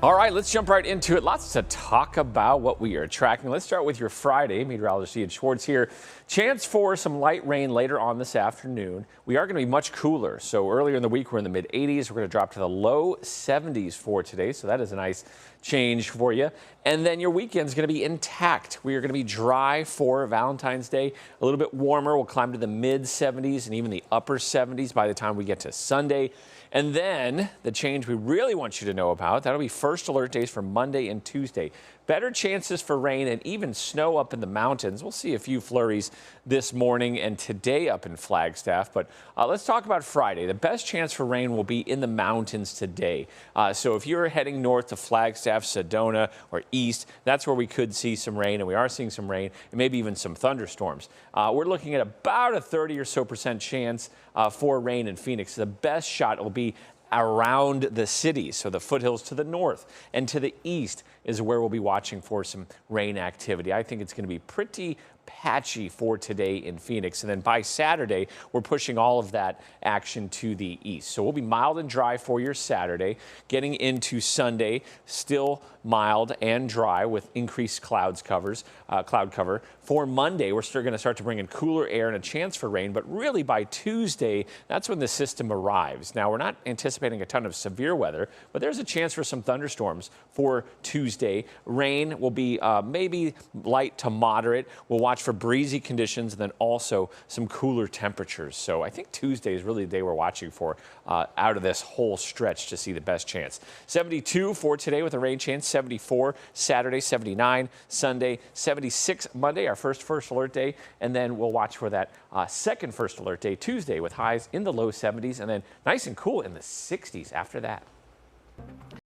All right, let's jump right into it. Lots to talk about what we are tracking. Let's start with your Friday. Meteorologist Ian Schwartz here. Chance for some light rain later on this afternoon. We are going to be much cooler. So earlier in the week, we're in the mid 80s. We're going to drop to the low 70s for today. So that is a nice change for you. And then your weekend's going to be intact. We are going to be dry for Valentine's Day. A little bit warmer. We'll climb to the mid 70s and even the upper 70s by the time we get to Sunday. And then the change we really want you to know about, that'll be first alert days for Monday and Tuesday. Better chances for rain and even snow up in the mountains. We'll see a few flurries this morning and today up in Flagstaff. But let's talk about Friday. The best chance for rain will be in the mountains today. So if you're heading north to Flagstaff, Sedona, or east, that's where we could see some rain. And we are seeing some rain and maybe even some thunderstorms. We're looking at about a 30% or so chance for rain in Phoenix. The best shot will be around the city, so the foothills to the north and to the east is where we'll be watching for some rain activity. I think it's going to be pretty patchy for today in Phoenix, and then by Saturday we're pushing all of that action to the east. So we'll be mild and dry for your Saturday. Getting into Sunday, still mild and dry with increased cloud cover. For Monday, we're still going to start to bring in cooler air and a chance for rain, but really by Tuesday, that's when the system arrives. Now, we're not anticipating a ton of severe weather, but there's a chance for some thunderstorms for Tuesday. Rain will be maybe light to moderate. We'll watch for breezy conditions and then also some cooler temperatures. So I think Tuesday is really the day we're watching for out of this whole stretch to see the best chance. 72 for today with a rain chance, 74 Saturday, 79 Sunday, 76 Monday, our first alert day, and then we'll watch for that second first alert day Tuesday with highs in the low 70s and then nice and cool in the 60s after that.